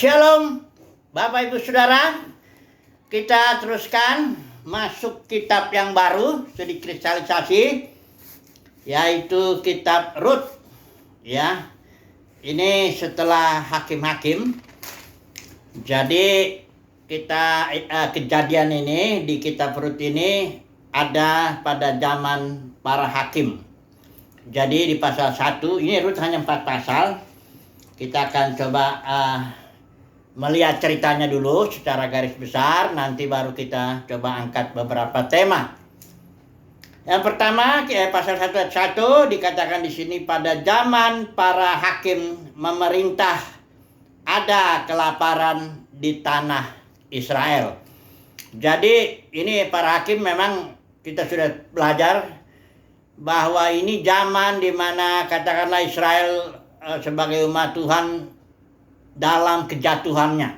Shalom Bapak Ibu Saudara, kita teruskan masuk kitab yang baru studi kristalisasi, yaitu kitab Rut. Ya, ini setelah Hakim-Hakim. Jadi kita kejadian ini di kitab Rut ini ada pada zaman para hakim. Jadi di pasal 1, ini Rut hanya 4 pasal. Kita akan coba melihat ceritanya dulu secara garis besar, nanti baru kita coba angkat beberapa tema. Yang pertama, pasal 1 ayat 1 dikatakan di sini, pada zaman para hakim memerintah ada kelaparan di tanah Israel. Jadi ini para hakim, memang kita sudah belajar bahwa ini zaman di mana katakanlah Israel sebagai umat Tuhan dalam kejatuhannya.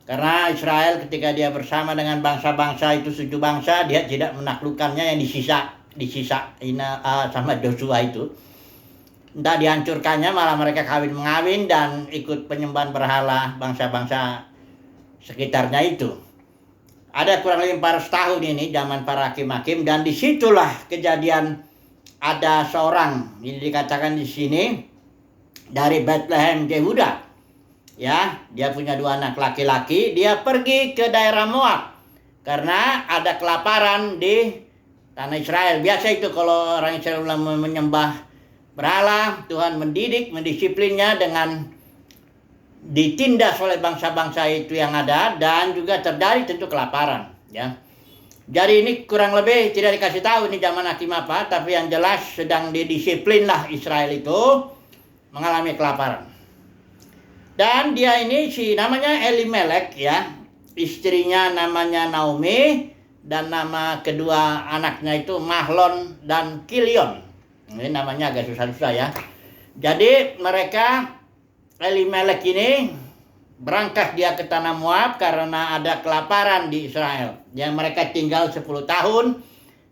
Karena Israel ketika dia bersama dengan bangsa-bangsa itu, 7 bangsa, dia tidak menaklukkannya yang disisa sama Joshua itu. Entah dihancurkannya, malah mereka kawin-mengawin dan ikut penyembahan berhala bangsa-bangsa sekitarnya itu. Ada kurang lebih 400 tahun ini zaman para hakim-hakim, dan disitulah kejadian ada seorang, ini dikatakan di sini dari Bethlehem Yehuda. Ya, dia punya 2 anak laki-laki. Dia pergi ke daerah Moab karena ada kelaparan di tanah Israel. Biasa itu kalau orang Israel menyembah berhala, Tuhan mendidik, mendisiplinnya dengan ditindas oleh bangsa-bangsa itu yang ada, dan juga terjadi tentu kelaparan. Ya, jadi ini kurang lebih tidak dikasih tahu ini zaman hakim apa, tapi yang jelas sedang didisiplin lah Israel itu mengalami kelaparan. Dan dia ini namanya Elimelek, ya. Istrinya namanya Naomi, dan nama kedua anaknya itu Mahlon dan Kilion. Ini namanya agak susah-susah ya. Jadi mereka, Elimelek ini berangkat dia ke tanah Moab karena ada kelaparan di Israel. Yang mereka tinggal 10 tahun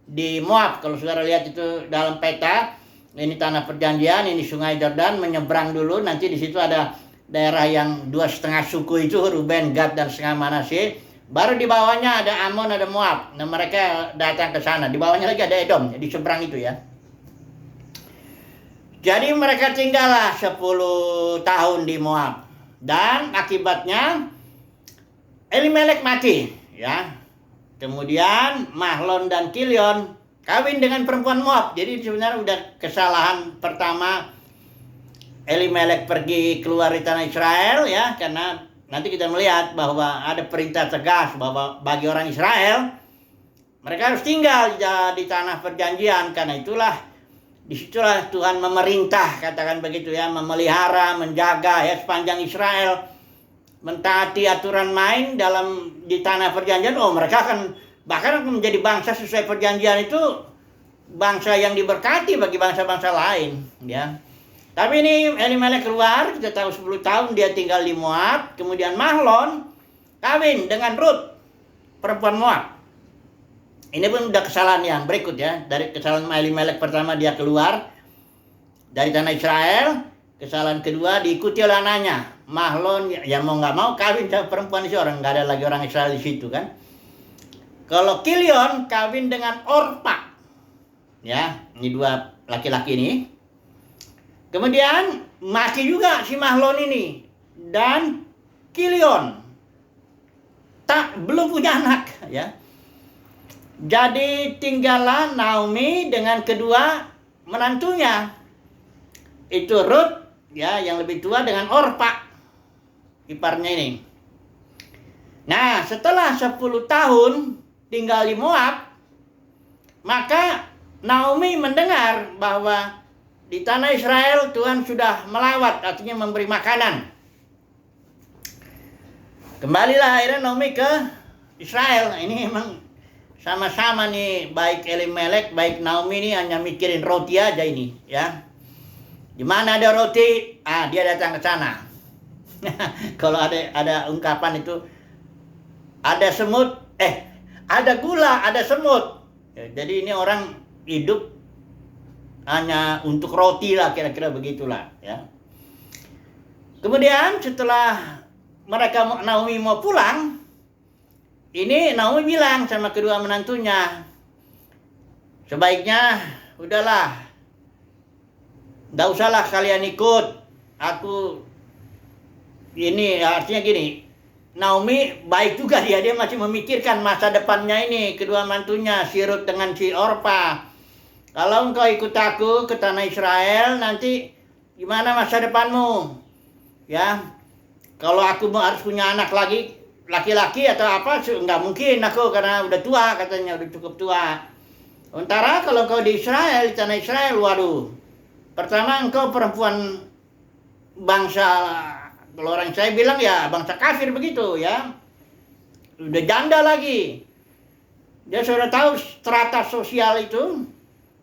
di Moab. Kalau saudara lihat itu dalam peta, ini tanah perjanjian, ini sungai Yordan, menyeberang dulu, nanti di situ ada daerah yang 2,5 suku itu, Ruben, Gad, dan setengah Manasye. Baru di bawahnya ada Amon, ada Moab. Nah, mereka datang ke sana. Di bawahnya lagi ada Edom, di seberang itu ya. Jadi mereka tinggallah 10 tahun di Moab. Dan akibatnya Elimelek mati, ya. Kemudian Mahlon dan Kilion kawin dengan perempuan Moab. Jadi sebenarnya udah kesalahan pertama Elimelek pergi keluar di tanah Israel, ya, karena nanti kita melihat bahwa ada perintah tegas bahwa bagi orang Israel mereka harus tinggal di tanah perjanjian. Karena itulah disitulah Tuhan memerintah, katakan begitu ya, memelihara, menjaga ya sepanjang Israel mentaati aturan main di tanah perjanjian. Oh, mereka akan bahkan menjadi bangsa sesuai perjanjian itu, bangsa yang diberkati bagi bangsa-bangsa lain, ya. Tapi ini Elimelek keluar, kita tahu 10 tahun dia tinggal di Moab. Kemudian Mahlon kawin dengan Rut, perempuan Moab. Ini pun udah kesalahan yang berikut ya. Dari kesalahan Elimelek pertama, dia keluar dari tanah Israel. Kesalahan kedua diikuti oleh anaknya. Mahlon ya mau nggak mau kawin sama perempuan si orang, nggak ada lagi orang Israel di situ kan. Kalau Kilion kawin dengan Orpa. Ya, ini 2 laki-laki ini. Kemudian mati juga si Mahlon ini, dan Kilion belum punya anak, ya. Jadi tinggallah Naomi dengan kedua menantunya, itu Rut, ya, yang lebih tua, dengan Orpa, iparnya ini. Nah, setelah 10 tahun tinggal di Moab, maka Naomi mendengar bahwa di tanah Israel Tuhan sudah melawat, artinya memberi makanan. Kembalilah akhirnya Naomi ke Israel. Ini emang sama-sama nih, baik Elimelek, baik Naomi ini hanya mikirin roti aja ini, ya. Di mana ada roti, dia datang ke sana. Kalau ada ungkapan itu, ada semut, ada gula, ada semut. Jadi ini orang hidup hanya untuk roti lah, kira-kira begitulah ya. Kemudian setelah Naomi mau pulang, ini Naomi bilang sama kedua menantunya, sebaiknya udahlah, nggak usahlah kalian ikut. Aku ini artinya gini, Naomi baik juga dia masih memikirkan masa depannya ini, kedua mantunya, si Rut dengan si Orpa. Kalau engkau ikut aku ke tanah Israel, nanti gimana masa depanmu? Ya, kalau aku harus punya anak lagi, laki-laki atau apa, nggak mungkin aku karena udah tua katanya, udah cukup tua. Sementara kalau engkau di Israel, di tanah Israel, waduh, pertama engkau perempuan bangsa, kalau orang saya bilang ya bangsa kafir begitu ya. Udah janda lagi. Dia sudah tahu strata sosial itu.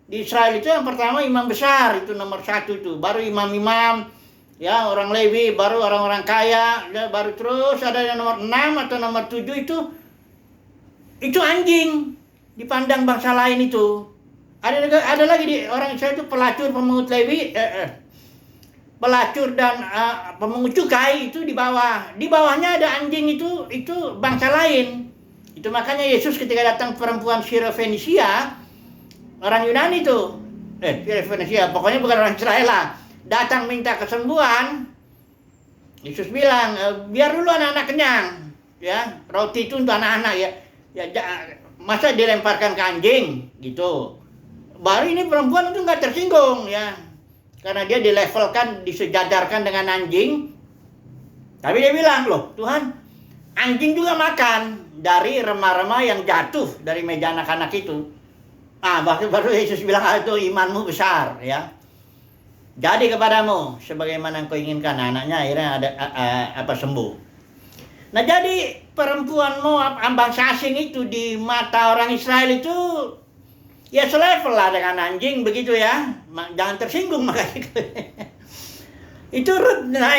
Di Israel itu yang pertama imam besar, itu nomor 1 itu. Baru imam-imam, ya orang Lewi, baru orang-orang kaya. Ya, baru terus ada yang nomor 6 atau nomor 7 itu anjing. Dipandang bangsa lain itu. Ada lagi di orang Israel itu pelacur, pemungut Lewi. Pelacur dan pemungut cukai itu di bawah. Di bawahnya ada anjing itu bangsa lain. Itu makanya Yesus ketika datang perempuan Syro-Fenisia, orang Yunani itu, Syro-Fenisia, pokoknya bukan orang Israel lah, datang minta kesembuhan. Yesus bilang, biar dulu anak-anak kenyang, ya, roti itu untuk anak-anak ya. Masa dilemparkan ke anjing gitu. Baru ini perempuan itu nggak tersinggung ya. Karena dia dilevelkan, disejajarkan dengan anjing. Tapi dia bilang, loh Tuhan, anjing juga makan dari remah-remah yang jatuh dari meja anak-anak itu. Baru Yesus bilang, itu imanmu besar ya. Jadi kepadamu sebagaimana engkau inginkan, anaknya akhirnya ada sembuh. Nah jadi perempuan Moab, bangsa asing itu di mata orang Israel itu ya selevel lah dengan anjing begitu ya. Jangan tersinggung makanya. Itu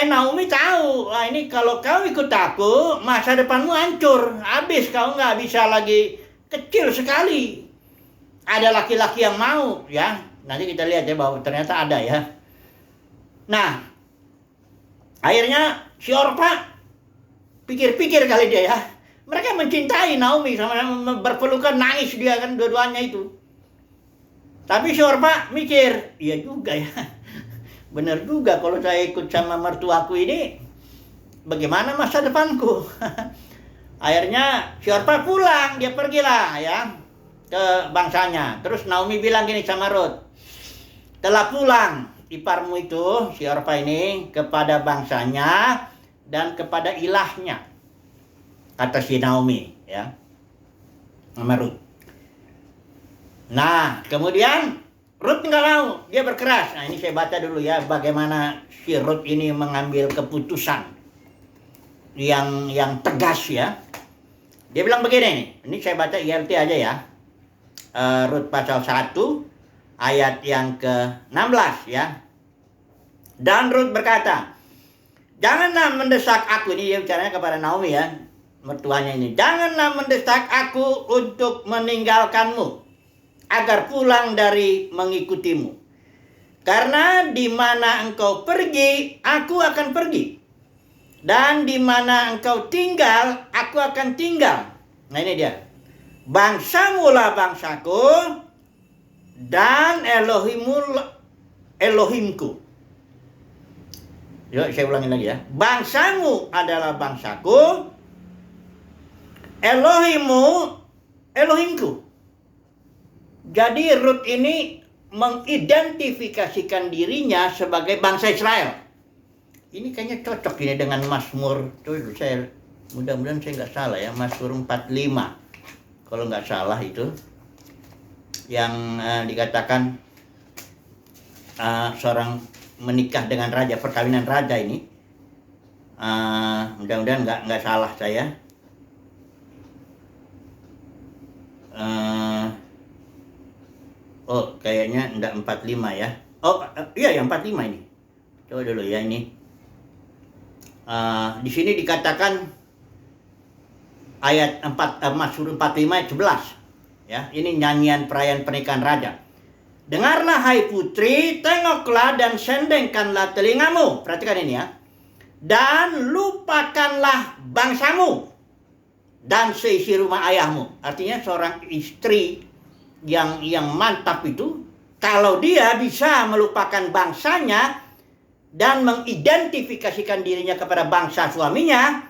Naomi tahu, ini kalau kau ikut aku, masa depanmu hancur. Habis, kau nggak bisa lagi, kecil sekali. Ada laki-laki yang mau ya. Nanti kita lihat ya bahwa ternyata ada ya. Nah, akhirnya si Orpa pikir-pikir kali dia ya. Mereka mencintai Naomi, sama-sama berpelukan, nangis dia kan dua-duanya itu. Tapi si Orpa mikir, iya juga ya, benar juga kalau saya ikut sama mertuaku ini, bagaimana masa depanku? Akhirnya si Orpa pulang, dia pergilah ya ke bangsanya. Terus Naomi bilang gini sama Rut, telah pulang iparmu itu, si Orpa ini, kepada bangsanya dan kepada ilahnya, kata si Naomi ya, sama Rut. Nah, kemudian Rut nggak mau, dia berkeras. Nah, ini saya baca dulu ya, bagaimana si Rut ini mengambil keputusan yang tegas ya. Dia bilang begini, ini saya baca ILT aja ya. Rut pasal 1, ayat yang ke-16 ya. Dan Rut berkata, janganlah mendesak aku, ini dia bicaranya kepada Naomi ya, mertuanya ini. Janganlah mendesak aku untuk meninggalkanmu, agar pulang dari mengikutimu. Karena di mana engkau pergi, aku akan pergi. Dan di mana engkau tinggal, aku akan tinggal. Nah ini dia. Bangsamu lah bangsaku, dan Elohimmu Elohimku. Yuk saya ulangin lagi ya. Bangsamu adalah bangsaku, Elohimmu Elohimku. Jadi Rut ini mengidentifikasikan dirinya sebagai bangsa Israel. Ini kayaknya cocok ini dengan Mazmur. Saya mudah-mudahan saya nggak salah ya, Mazmur 45. Kalau nggak salah itu yang dikatakan seorang menikah dengan raja, perkawinan raja ini. Mudah-mudahan nggak salah saya. Oh, kayaknya enggak 45 ya. Oh, iya yang 45 ini. Coba dulu ya ini. Di sini dikatakan ayat 4 Mazmur 45 ayat 11. Ya, ini nyanyian perayaan pernikahan raja. Dengarlah hai putri, tengoklah dan sendengkanlah telingamu. Perhatikan ini ya. dan lupakanlah bangsamu dan seisi rumah ayahmu. Artinya seorang istri yang mantap itu, kalau dia bisa melupakan bangsanya dan mengidentifikasikan dirinya kepada bangsa suaminya,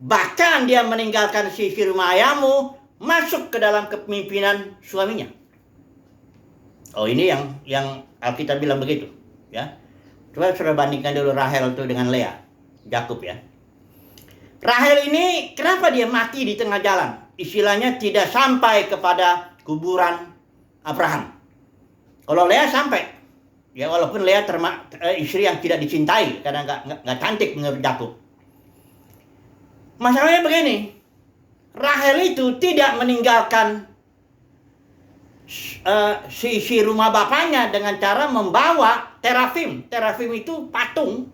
bahkan dia meninggalkan seisi rumah ayahmu, masuk ke dalam kepemimpinan suaminya. Oh, ini yang Alkitab bilang begitu, ya. Coba sudah bandingkan dulu Rahel itu dengan Lea, Yakub ya. Rahel ini kenapa dia mati di tengah jalan? Istilahnya tidak sampai kepada kuburan Abraham. Kalau Lea sampai, ya walaupun Lea istri yang tidak dicintai karena nggak cantik menurut Yakub. Masalahnya begini, Rahel itu tidak meninggalkan si rumah bapaknya dengan cara membawa terafim. Terafim itu patung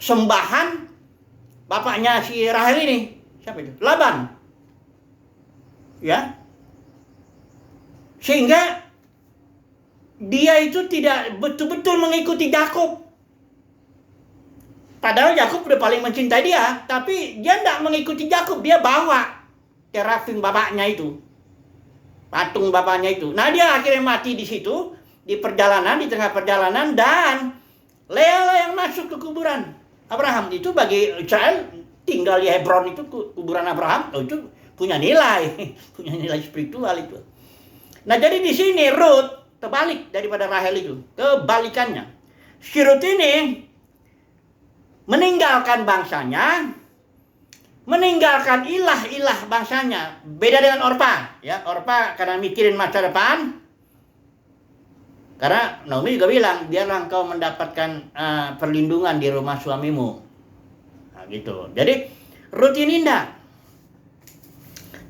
sembahan bapaknya si Rahel ini. Siapa itu? Laban. Ya. Sehingga dia itu tidak betul-betul mengikuti Yakub. Padahal Yakub udah paling mencintai dia, tapi dia tidak mengikuti Yakub. Dia bawa terafim bapaknya itu, patung bapaknya itu. Nah, dia akhirnya mati di situ, di perjalanan, di tengah perjalanan, dan Lea lah yang masuk ke kuburan Abraham. Itu bagi Israel, tinggal di Hebron itu kuburan Abraham, itu punya nilai, punya nilai spiritual itu. Nah, jadi di sini Ruth terbalik daripada Rahel itu, kebalikannya. Si Ruth ini meninggalkan bangsanya, meninggalkan ilah-ilah bangsanya. Beda dengan Orpa, ya. Orpa karena mikirin masa depan. Karena Naomi juga bilang, biarlah engkau mendapatkan perlindungan di rumah suamimu. Nah, gitu. Jadi Ruth ini enggak.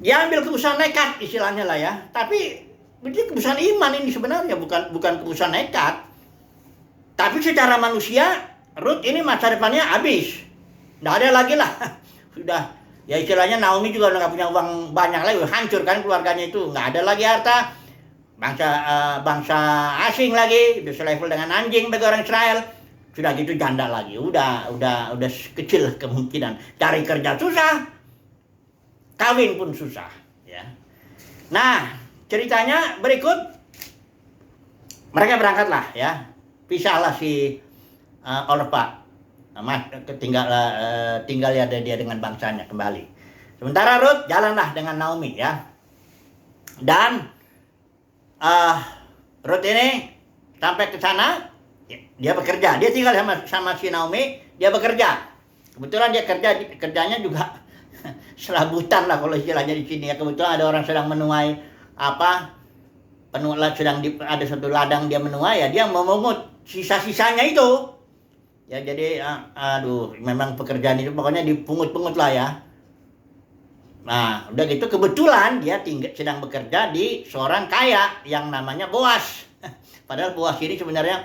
Dia ambil keputusan nekat istilahnya lah ya. Tapi ini keputusan iman ini sebenarnya, bukan keputusan nekat. Tapi secara manusia, Ruth ini masa depannya habis. Nggak ada lagi lah. Sudah, ya istilahnya Naomi juga udah nggak punya uang banyak lagi. Hancur kan keluarganya itu. Nggak ada lagi harta. Bangsa asing lagi. Udah selevel dengan anjing bagi orang Israel. Sudah gitu janda lagi. Udah kecil kemungkinan. Cari kerja susah. Kawin pun susah. Ya. Nah, ceritanya berikut, mereka berangkatlah ya, pisahlah si Orpa, tinggal ya dia dengan bangsanya kembali. Sementara Ruth jalanlah dengan Naomi ya, dan Ruth ini sampai ke sana, dia bekerja, dia tinggal sama si Naomi, dia bekerja. Kebetulan dia kerjanya juga serabutan lah kalau istilahnya di sini ya. Kebetulan ada orang sedang menuai ada satu ladang dia menuai ya, dia memungut sisa-sisanya itu. Ya jadi memang pekerjaan itu pokoknya dipungut-pungut lah ya. Nah, udah gitu kebetulan dia sedang bekerja di seorang kaya yang namanya Boas. Padahal Boas ini sebenarnya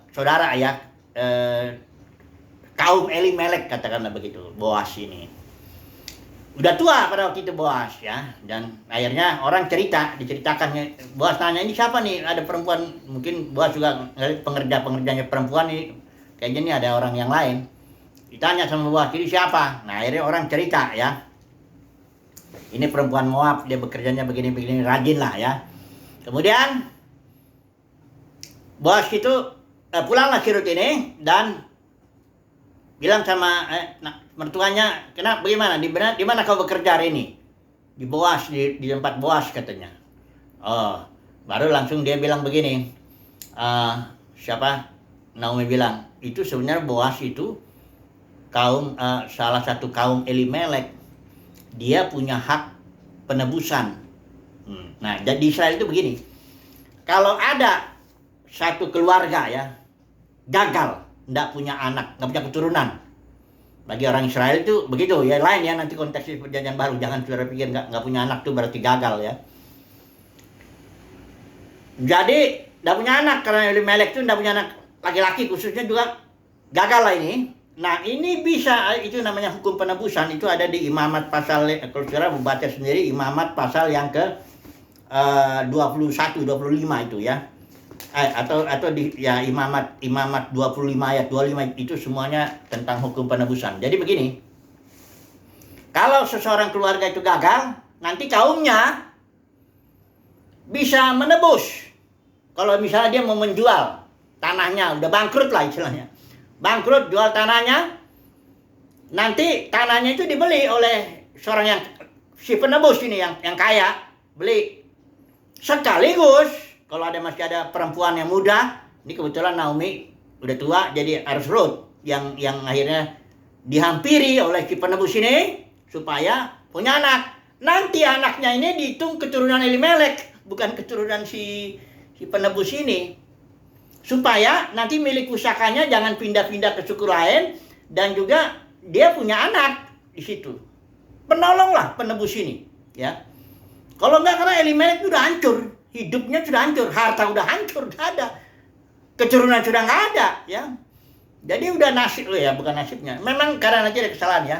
saudara ya, kaum Elimelek katakanlah begitu, Boas ini. Udah tua pada waktu itu Boas ya, dan akhirnya orang diceritakan, Boas tanya, ini siapa nih, ada perempuan, mungkin Boas juga pengerjanya perempuan nih, kayaknya nih ada orang yang lain. Ditanya sama Boas, ini siapa? Nah, akhirnya orang cerita ya, ini perempuan Moab, dia bekerjanya begini-begini, rajin lah ya. Kemudian Boas itu pulanglah si Ruth ini dan bilang sama mertuanya, kenapa, bagaimana, di mana kau bekerja hari ini? Di Boas, di tempat Boas katanya. Oh, baru langsung dia bilang begini, Naomi bilang, itu sebenarnya Boas itu salah satu kaum Elimelek, dia punya hak penebusan. Nah, di Israel itu begini, kalau ada satu keluarga ya gagal, nggak punya anak, nggak punya keturunan. Bagi orang Israel itu begitu ya, lain ya nanti konteks perjanjian baru. Jangan saudara pikir nggak punya anak tuh berarti gagal ya. Jadi nggak punya anak, karena Elimelek itu nggak punya anak laki-laki khususnya juga gagal lah ini. Nah, ini bisa, itu namanya hukum penebusan, itu ada di Imamat pasal, kalau saudara membaca sendiri Imamat pasal yang ke 21-25 itu ya. atau di ya Imamat 25 ayat 25 itu semuanya tentang hukum penebusan. Jadi begini. Kalau seseorang keluarga itu gagal, nanti kaumnya bisa menebus. Kalau misalnya dia mau menjual tanahnya, udah bangkrut lah istilahnya. Bangkrut, jual tanahnya, nanti tanahnya itu dibeli oleh seorang yang si penebus ini yang kaya, beli. Sekaligus kalau masih ada perempuan yang muda, ini kebetulan Naomi udah tua, jadi harus Ruth yang akhirnya dihampiri oleh si penebus ini supaya punya anak. Nanti anaknya ini dihitung keturunan Elimelek, bukan keturunan si penebus ini. Supaya nanti milik pusakanya jangan pindah-pindah ke suku lain, dan juga dia punya anak di situ. Penolonglah penebus ini, ya. Kalau enggak, karena Elimelek sudah hancur, hidupnya sudah hancur, harta udah hancur, nggak ada, keturunan sudah nggak ada, ya. Jadi udah nasib lo ya, bukan nasibnya. Memang karena nanti ada kesalahan ya.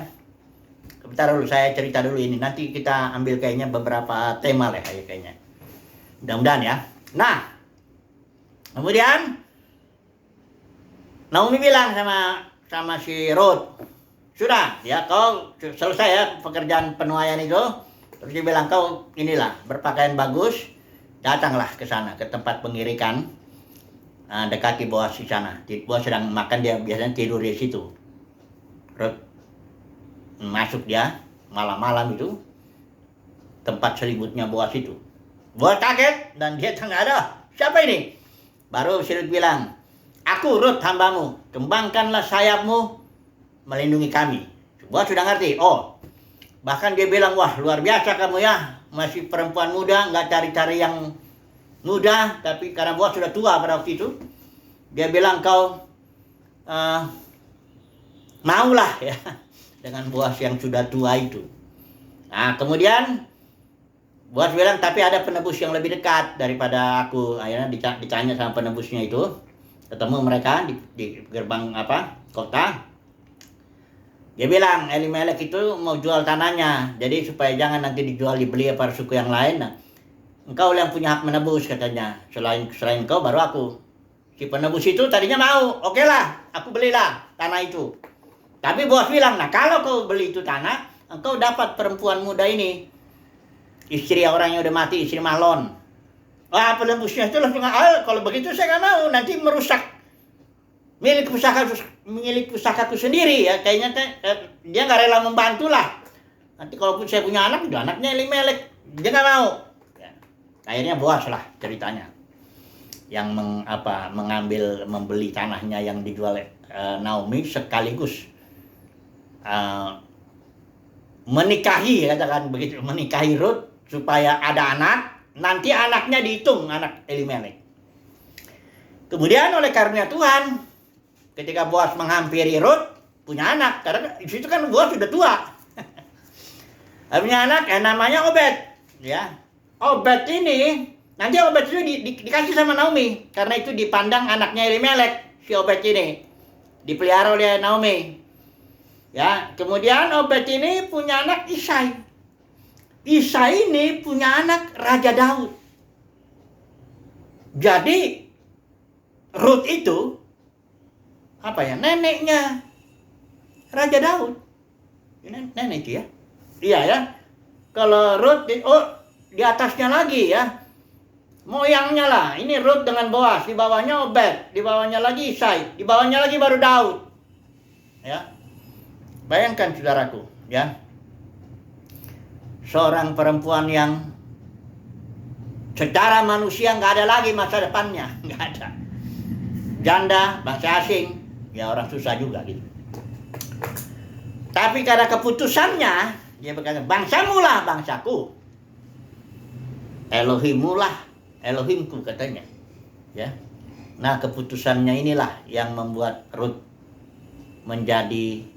Bentar dulu, saya cerita dulu ini. Nanti kita ambil kayaknya beberapa tema lah kayaknya. Mudah-mudahan ya. Nah, kemudian Naomi bilang sama si Ruth, sudah ya, kau selesai ya pekerjaan penuaian itu. Terus dia bilang, kau inilah berpakaian bagus, datanglah ke sana, ke tempat pengirikan, dekati Boas di sana. Boas sedang makan, dia biasanya tidur di situ. Ruth masuk dia malam-malam itu tempat selimutnya Boas itu. Boas kaget dan dia nggak ada. Siapa ini? Baru si Ruth bilang, aku Ruth hambamu, kembangkanlah sayapmu melindungi kami. Boas sudah ngerti. Oh, bahkan dia bilang, wah luar biasa kamu ya, masih perempuan muda, nggak cari-cari yang muda. Tapi karena Boas sudah tua pada waktu itu, dia bilang kau maulah ya dengan Boas yang sudah tua itu. Nah, kemudian Boas bilang, tapi ada penebus yang lebih dekat daripada aku. Akhirnya ditanya sama penebusnya itu. Ketemu mereka di gerbang kota. Dia bilang, Elimelek itu mau jual tanahnya. Jadi supaya jangan nanti dijual, dibeli para suku yang lain. Nah, engkau yang punya hak menebus katanya. Selain engkau baru aku. Si penebus itu tadinya mau. Oke lah, aku belilah tanah itu. Tapi Boas bilang, nah kalau kau beli itu tanah, engkau dapat perempuan muda ini. Istri orang yang udah mati, istri Mahlon. Wah, penebusnya itu langsung, kalau begitu saya nggak mau, nanti merusak milik pusakaku sendiri ya. Kayaknya dia nggak rela membantu lah. Nanti kalaupun saya punya anak, itu anaknya Elimelek, dia nggak mau. Ya. Akhirnya Boas lah ceritanya. Yang membeli tanahnya yang dijual Naomi, sekaligus menikahi, katakan begitu, menikahi Ruth supaya ada anak, nanti anaknya dihitung anak Elimelek. Kemudian oleh karunia Tuhan, ketika Boas menghampiri Ruth, punya anak, karena di situ kan Boas sudah tua. Punya anak namanya Obed, ya. Obed ini, nanti Obed itu dikasih sama Naomi, karena itu dipandang anaknya Elimelek, si Obed ini dipelihara oleh Naomi. Ya, kemudian Obed ini punya anak Isai. Isai ini punya anak Raja Daud. Jadi Ruth itu neneknya Raja Daud. Nenek itu ya. Iya ya. Kalau Ruth di atasnya lagi ya. Moyangnya lah. Ini Ruth dengan Boas, di bawahnya Obed, di bawahnya lagi Isai, di bawahnya lagi baru Daud. Ya. Bayangkan saudaraku, ya, seorang perempuan yang secara manusia nggak ada lagi masa depannya, nggak ada. Janda, bangsa asing, ya orang susah juga gitu. Tapi karena keputusannya, dia berkata, bangsamu lah bangsaku, Elohimmu lah Elohimku katanya, ya. Nah keputusannya inilah yang membuat Ruth menjadi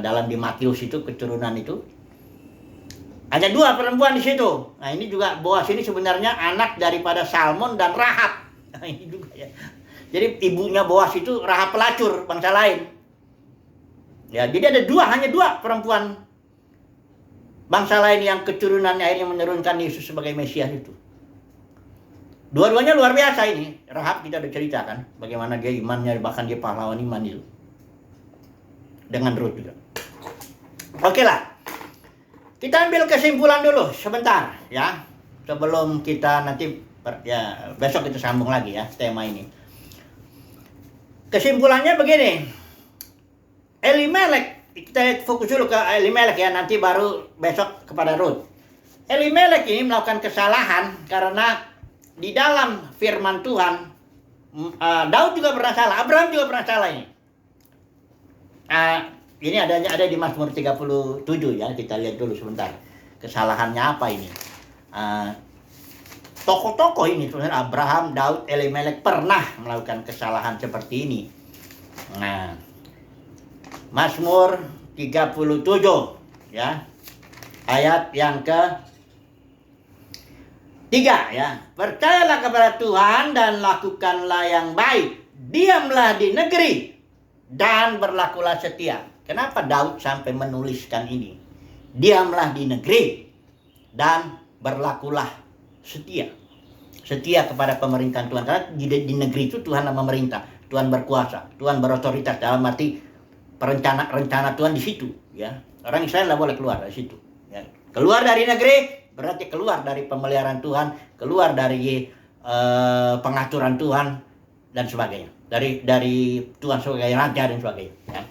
dalam di Matius itu keturunan itu ada 2 perempuan di situ. Nah ini juga Boas ini sebenarnya anak daripada Salmon dan Rahab. Nah, ini juga ya. Jadi ibunya Boas itu Rahab pelacur bangsa lain. Ya, jadi ada hanya dua perempuan bangsa lain yang keturunannya akhirnya menurunkan Yesus sebagai Mesias itu. Dua-duanya luar biasa ini. Rahab kita udah cerita kan, bagaimana dia imannya, bahkan dia pahlawan iman itu. Dengan Ruth juga. Oke lah. Kita ambil kesimpulan dulu sebentar ya. Sebelum kita nanti ya besok kita sambung lagi ya tema ini. Kesimpulannya begini. Elimelek, kita fokus dulu ke Elimelek ya, nanti baru besok kepada Ruth. Elimelek ini melakukan kesalahan karena di dalam firman Tuhan, Daud juga pernah salah, Abraham juga pernah salah ini. Ini ada di Mazmur 37 ya, kita lihat dulu sebentar. Kesalahannya apa ini? Tokoh-tokoh ini sebenarnya Abraham, Daud, Elimelek pernah melakukan kesalahan seperti ini. Nah, Mazmur 37 ya. Ayat yang ke 3 ya. Percayalah kepada Tuhan dan lakukanlah yang baik. Diamlah di negeri dan berlakulah setia. Kenapa Daud sampai menuliskan ini? Diamlah di negeri dan berlakulah setia. Setia kepada pemerintahan Tuhan. Karena di negeri itu Tuhan yang memerintah, Tuhan berkuasa, Tuhan berotoritas, dalam arti rencana Tuhan di situ ya. Orang Israel tidak boleh keluar dari situ ya. Keluar dari negeri berarti keluar dari pemeliharaan Tuhan, keluar dari pengaturan Tuhan dan sebagainya. Dari Tuhan sebagai raja dan sebagainya. Ya.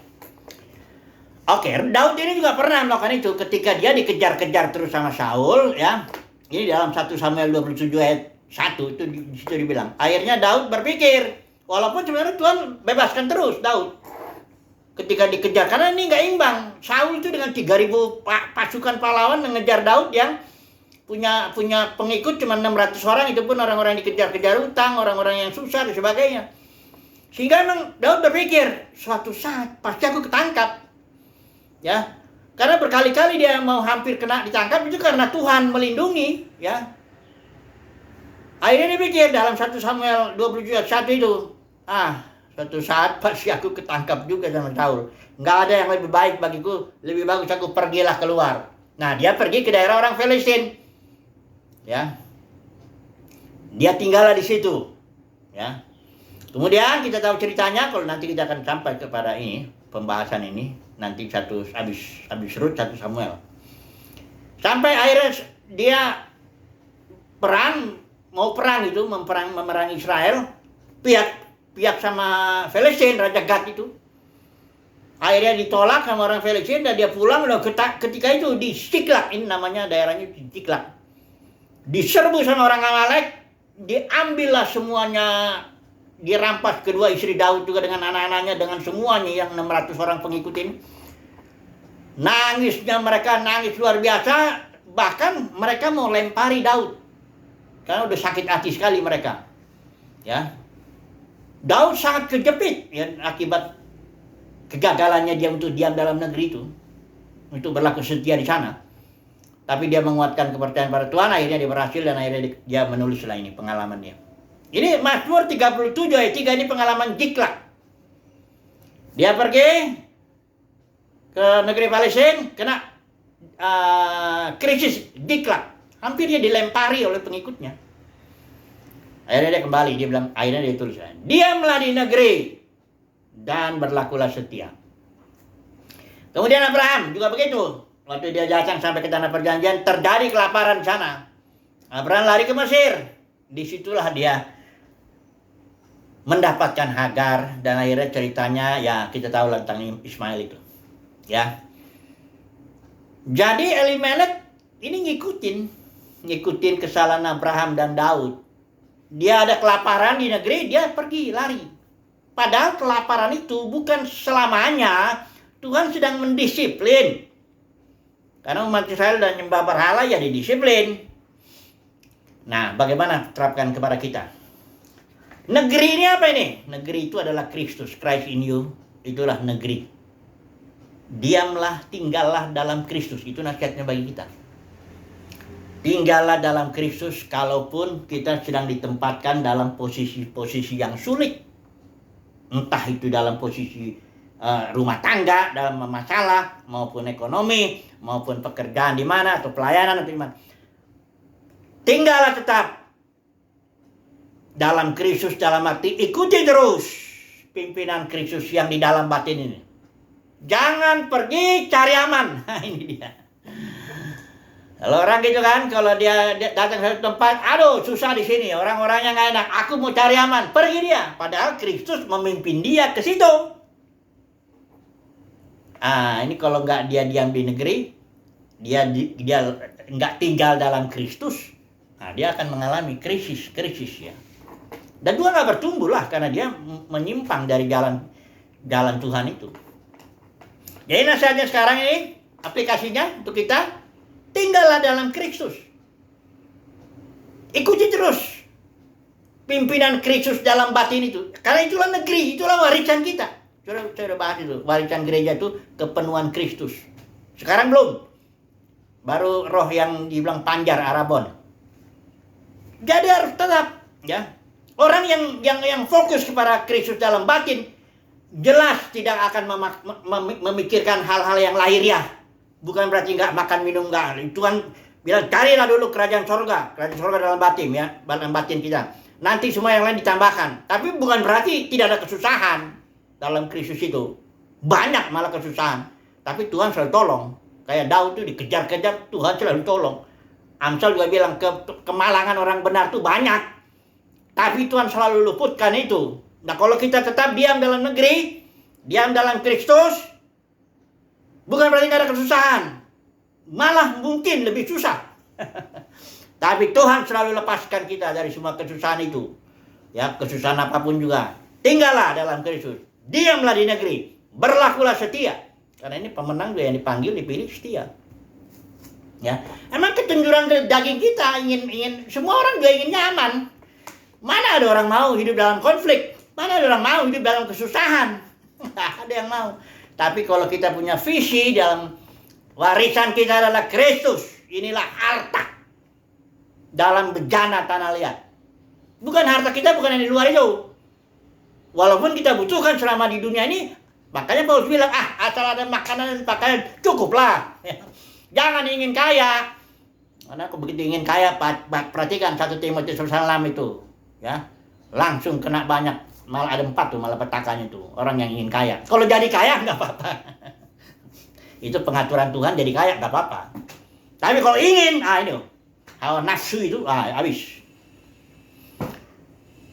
Oke, Daud ini juga pernah melakukan itu ketika dia dikejar-kejar terus sama Saul. Ya, ini dalam 1 Samuel 27 ayat 1 itu di situ dibilang. Akhirnya Daud berpikir, walaupun sebenarnya Tuhan bebaskan terus Daud. Ketika dikejar, karena ini nggak imbang. Saul itu dengan 3.000 pasukan pahlawan mengejar Daud yang punya pengikut cuma 600 orang, itu pun orang-orang yang dikejar-kejar utang, orang-orang yang susah dan sebagainya. Sehingga memang Daud berpikir, suatu saat pasti aku ketangkap. Ya. Karena berkali-kali dia mau hampir kena ditangkap itu karena Tuhan melindungi, ya. Akhirnya dia pikir dalam 1 Samuel 27 ayat 1 itu, suatu saat pasti aku ketangkap juga sama Saul. Nggak ada yang lebih baik bagiku, lebih bagus aku pergilah keluar. Nah, dia pergi ke daerah orang Filistin. Ya, dia tinggallah di situ, ya. Kemudian kita tahu ceritanya, kalau nanti kita akan sampai kepada ini pembahasan ini nanti habis Ruth 1 Samuel. Sampai akhirnya dia mau perang itu memerangi Israel, pihak sama Filistin, Raja Gad itu. Akhirnya ditolak sama orang Filistin dan dia pulang. Ketika itu di Siklak, ini namanya daerahnya di Siklak. Diserbu sama orang Amalek, diambillah semuanya, dirampas kedua istri Daud juga dengan anak-anaknya, dengan semuanya yang 600 orang pengikut ini. Nangisnya mereka, nangis luar biasa, bahkan mereka mau lempari Daud. Karena udah sakit hati sekali mereka. Ya. Daud sangat kejepit ya, akibat kegagalannya dia untuk diam dalam negeri itu, untuk berlaku setia di sana. Tapi dia menguatkan kepercayaan pada Tuhan, akhirnya dia berhasil dan akhirnya dia menulislah ini pengalamannya. Ini Mazmur 37 ayat 3 ini pengalaman Jiklak. Dia pergi ke negeri Palestina, kena krisis Jiklak. Hampir dia dilempari oleh pengikutnya. Akhirnya dia kembali, dia bilang, akhirnya dia tulis, diamlah di negeri dan berlakulah setia. Kemudian Abraham juga begitu. Waktu dia datang sampai ke tanah perjanjian, terjadi kelaparan di sana. Abraham lari ke Mesir. Disitulah dia mendapatkan Hagar dan akhirnya ceritanya ya kita tahu tentang Ismail itu. Ya. Jadi Elimelek ini ngikutin kesalahan Abraham dan Daud. Dia ada kelaparan di negeri, dia pergi lari. Padahal kelaparan itu bukan selamanya. Tuhan sedang mendisiplin. Karena umat Israel dan nyembah berhala ya didisiplin. Nah, bagaimana terapkan kepada kita? Negeri ini apa ini? Negeri itu adalah Kristus, Christ in you. Itulah negeri. Diamlah, tinggallah dalam Kristus. Itu nasihatnya bagi kita. Tinggallah dalam Kristus kalaupun kita sedang ditempatkan dalam posisi-posisi yang sulit. Entah itu dalam posisi rumah tangga, dalam masalah, maupun ekonomi, maupun pekerjaan di mana, atau pelayanan, atau di mana. Tinggallah tetap dalam Kristus, dalam arti ikuti terus pimpinan Kristus yang di dalam batin ini. Jangan pergi cari aman. Nah, ini dia. Kalau orang gitu kan, kalau dia datang ke tempat, aduh susah di sini, orang-orangnya nggak enak, aku mau cari aman, pergi dia. Padahal Kristus memimpin dia ke situ. Ini kalau nggak dia diam di negeri, dia nggak tinggal dalam Kristus, dia akan mengalami krisis ya. Dan dia nggak bertumbuh lah, karena dia menyimpang dari jalan Tuhan itu. Jadi nasihatnya sekarang ini, aplikasinya untuk kita, tinggallah dalam Kristus. Ikuti terus pimpinan Kristus dalam batin itu. Karena itulah negeri, itulah warisan kita. Saya udah bahas itu. Warisan gereja itu kepenuhan Kristus. Sekarang belum. Baru roh yang dibilang panjar Arabon. Jadi harus tetap, ya. Orang yang fokus kepada Kristus dalam batin, jelas tidak akan memikirkan hal-hal yang lahiriah. Bukan berarti nggak makan minum, nggak. Tuhan bilang carilah dulu kerajaan sorga dalam batin, ya, dalam batin kita. Nanti semua yang lain ditambahkan. Tapi bukan berarti tidak ada kesusahan dalam Kristus itu. Banyak malah kesusahan. Tapi Tuhan selalu tolong. Kayak Daud itu dikejar-kejar, Tuhan selalu tolong. Amsal juga bilang kemalangan orang benar itu banyak. Tapi Tuhan selalu luputkan itu. Nah, kalau kita tetap diam dalam negeri, diam dalam Kristus, bukan berarti tidak ada kesusahan. Malah mungkin lebih susah. Tapi Tuhan selalu lepaskan kita dari semua kesusahan itu. Ya, kesusahan apapun juga. Tinggallah dalam Kristus. Diamlah di negeri. Berlakulah setia. Karena ini pemenang juga yang dipanggil, dipilih setia. Ya, emang kecenderungan ke daging kita ingin semua orang juga ingin nyaman. Mana ada orang mau hidup dalam konflik? Mana ada orang mau hidup dalam kesusahan? Nggak ada yang mau. Tapi kalau kita punya visi dalam warisan kita adalah Kristus, inilah harta dalam bejana tanah liat. Bukan harta kita, bukan yang di luar itu. Walaupun kita butuhkan selama di dunia ini, makanya Paulus bilang, asal ada makanan dan pakaian cukuplah. Jangan ingin kaya. Karena aku begitu ingin kaya, perhatikan 1 Timotius 1:6 itu, ya, langsung kena banyak. Malah ada 4 tuh, malah petakannya tuh. Orang yang ingin kaya. Kalau jadi kaya nggak apa-apa. Itu pengaturan Tuhan, jadi kaya nggak apa-apa. Tapi kalau ingin, ini hawa nafsu itu, habis.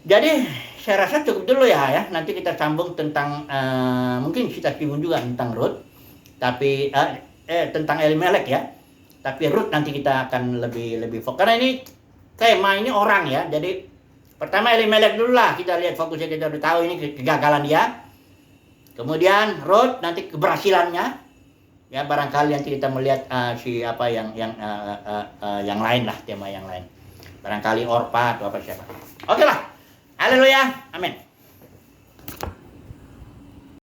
Jadi saya rasa cukup dulu ya. Nanti kita sambung tentang, mungkin kita singgung juga tentang Rut. Tapi tentang Elimelek ya. Tapi Rut nanti kita akan lebih fokus. Karena ini tema ini orang ya. Jadi pertama Elimelek dulu lah, kita lihat fokusnya, kita udah tahu ini kegagalan dia. Kemudian Rut nanti keberhasilannya. Ya, barangkali nanti kita melihat yang lain lah, tema yang lain. Barangkali Orpa atau apa siapa. Oke lah. Haleluya. Amin.